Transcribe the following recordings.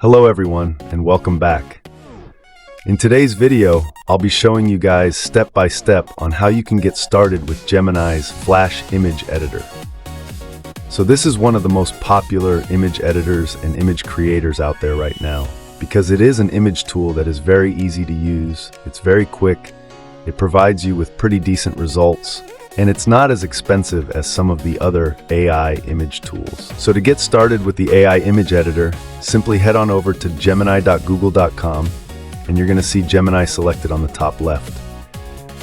Hello everyone, and welcome back. In today's video, I'll be showing you guys step by step on how you can get started with Gemini's Flash image editor. So this is one of the most popular image editors and image creators out there right now, because it is an image tool that is very easy to use, it's very quick, it provides you with pretty decent results, and it's not as expensive as some of the other AI image tools. So to get started with the AI image editor, simply head on over to gemini.google.com and you're going to see Gemini selected on the top left.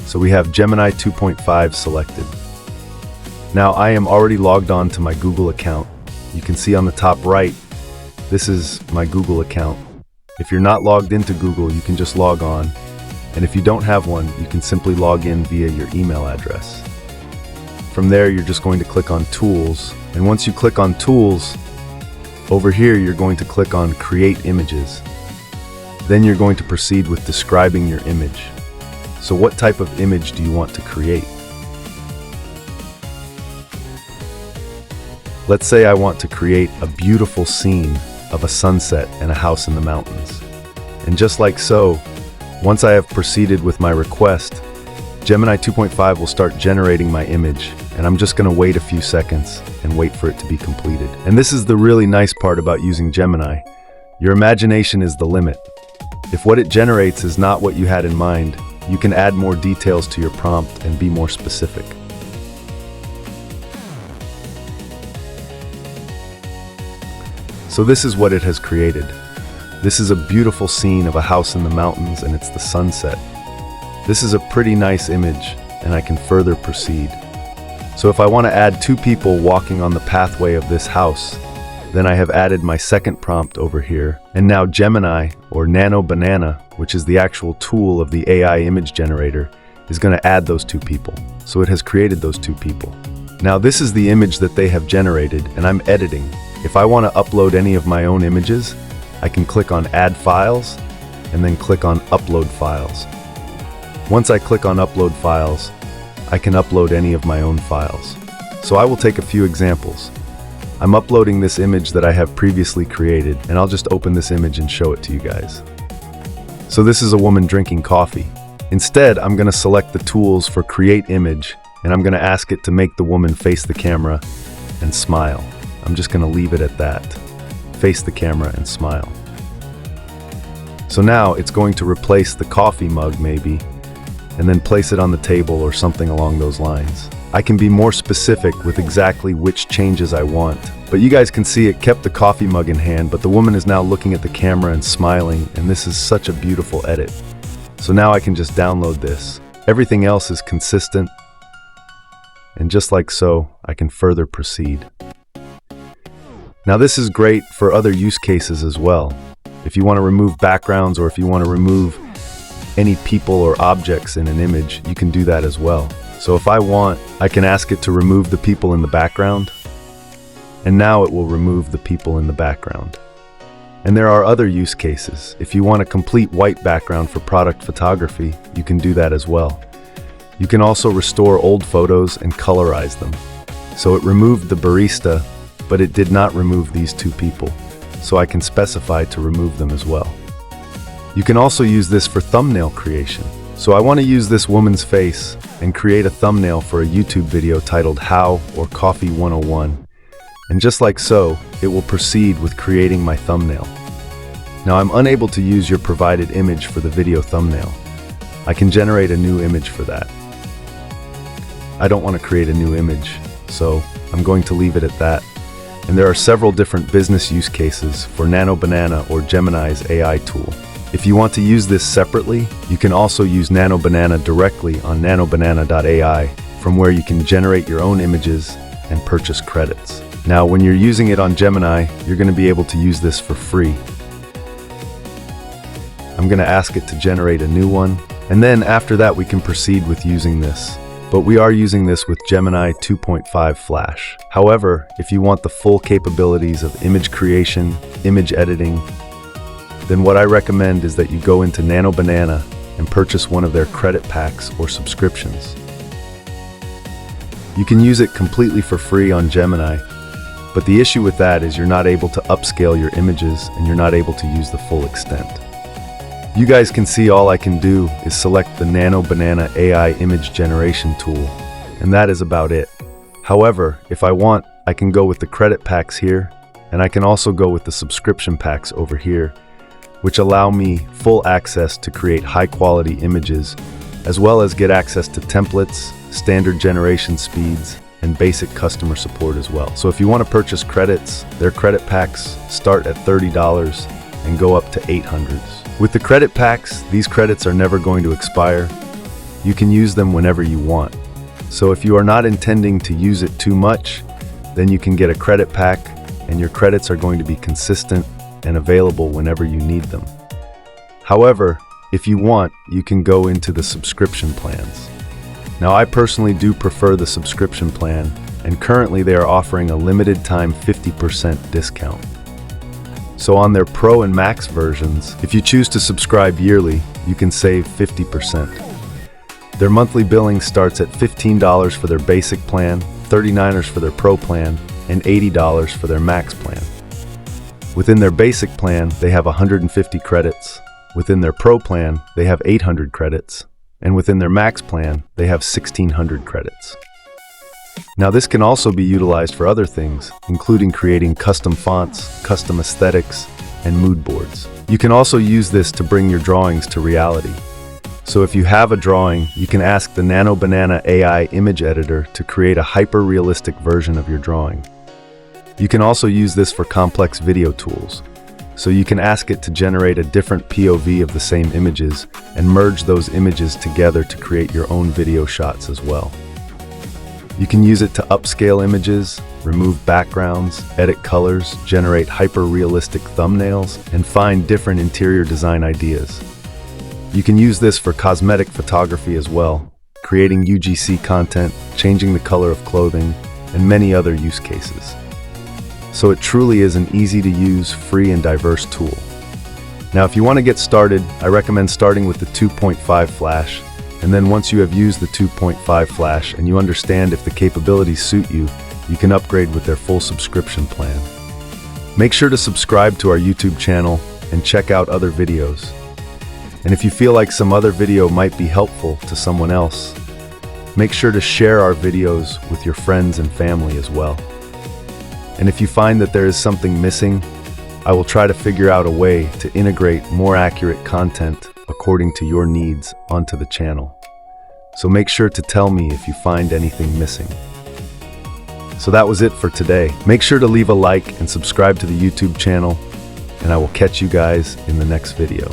So we have Gemini 2.5 selected. Now I am already logged on to my Google account. You can see on the top right, this is my Google account. If you're not logged into Google, you can just log on. And if you don't have one, you can simply log in via your email address. From there, you're just going to click on Tools. And once you click on Tools, over here, you're going to click on Create Images. Then you're going to proceed with describing your image. So what type of image do you want to create? Let's say I want to create a beautiful scene of a sunset and a house in the mountains. And just like so, once I have proceeded with my request, Gemini 2.5 will start generating my image, and I'm just going to wait a few seconds and wait for it to be completed. And this is the really nice part about using Gemini. Your imagination is the limit. If what it generates is not what you had in mind, you can add more details to your prompt and be more specific. So this is what it has created. This is a beautiful scene of a house in the mountains, and it's the sunset. This is a pretty nice image, and I can further proceed. So if I want to add two people walking on the pathway of this house, then I have added my second prompt over here. And now Gemini, or Nano Banana, which is the actual tool of the AI image generator, is going to add those two people. So it has created those two people. Now this is the image that they have generated, and I'm editing. If I want to upload any of my own images, I can click on Add Files, and then click on Upload Files. Once I click on Upload Files, I can upload any of my own files. So I will take a few examples. I'm uploading this image that I have previously created, and I'll just open this image and show it to you guys. So this is a woman drinking coffee. Instead, I'm going to select the tools for Create Image, and I'm going to ask it to make the woman face the camera and smile. I'm just going to leave it at that. Face the camera and smile. So now it's going to replace the coffee mug maybe, and then place it on the table or something along those lines. I can be more specific with exactly which changes I want, but you guys can see it kept the coffee mug in hand, but the woman is now looking at the camera and smiling, and this is such a beautiful edit. So now I can just download this. Everything else is consistent, and just like so, I can further proceed. Now this is great for other use cases as well. If you want to remove backgrounds, or if you want to remove any people or objects in an image, you can do that as well. So if I want, I can ask it to remove the people in the background, and now it will remove the people in the background. And there are other use cases. If you want a complete white background for product photography, you can do that as well. You can also restore old photos and colorize them. So it removed the barista, but it did not remove these two people. So I can specify to remove them as well. You can also use this for thumbnail creation. So I want to use this woman's face and create a thumbnail for a YouTube video titled How or Coffee 101. And just like so, it will proceed with creating my thumbnail. Now I'm unable to use your provided image for the video thumbnail. I can generate a new image for that. I don't want to create a new image, so I'm going to leave it at that. And there are several different business use cases for Nano Banana or Gemini's AI tool. If you want to use this separately, you can also use Nano Banana directly on nanobanana.ai, from where you can generate your own images and purchase credits. Now, when you're using it on Gemini, you're going to be able to use this for free. I'm going to ask it to generate a new one, and then after that we can proceed with using this. But we are using this with Gemini 2.5 Flash. However, if you want the full capabilities of image creation, image editing, then what I recommend is that you go into Nano Banana and purchase one of their credit packs or subscriptions. You can use it completely for free on Gemini, But the issue with that is you're not able to upscale your images and you're not able to use the full extent. You guys can see all I can do is select the Nano Banana AI image generation tool, and that is about it. However, if I want, I can go with the credit packs here, and I can also go with the subscription packs over here, which allow me full access to create high-quality images, as well as get access to templates, standard generation speeds, and basic customer support as well. So if you want to purchase credits, their credit packs start at $30 and go up to $800. With the credit packs, these credits are never going to expire. You can use them whenever you want. So if you are not intending to use it too much, then you can get a credit pack, and your credits are going to be consistent and available whenever you need them. However, if you want, you can go into the subscription plans. Now, I personally do prefer the subscription plan, and currently they are offering a limited time 50% discount. So on their Pro and Max versions, if you choose to subscribe yearly, you can save 50%. Their monthly billing starts at $15 for their basic plan, $39 for their Pro plan, and $80 for their Max plan. Within their basic plan, they have 150 credits. Within their Pro plan, they have 800 credits. And within their Max plan, they have 1,600 credits. Now, this can also be utilized for other things, including creating custom fonts, custom aesthetics, and mood boards. You can also use this to bring your drawings to reality. So if you have a drawing, you can ask the Nano Banana AI image editor to create a hyper-realistic version of your drawing. You can also use this for complex video tools. So you can ask it to generate a different POV of the same images and merge those images together to create your own video shots as well. You can use it to upscale images, remove backgrounds, edit colors, generate hyper-realistic thumbnails, and find different interior design ideas. You can use this for cosmetic photography as well, creating UGC content, changing the color of clothing, and many other use cases. So it truly is an easy-to-use, free, and diverse tool. Now, if you want to get started, I recommend starting with the 2.5 flash, and then once you have used the 2.5 flash and you understand if the capabilities suit you, you can upgrade with their full subscription plan. Make sure to subscribe to our YouTube channel and check out other videos. And if you feel like some other video might be helpful to someone else, make sure to share our videos with your friends and family as well. And if you find that there is something missing, I will try to figure out a way to integrate more accurate content according to your needs onto the channel. So make sure to tell me if you find anything missing. So that was it for today. Make sure to leave a like and subscribe to the YouTube channel, and I will catch you guys in the next video.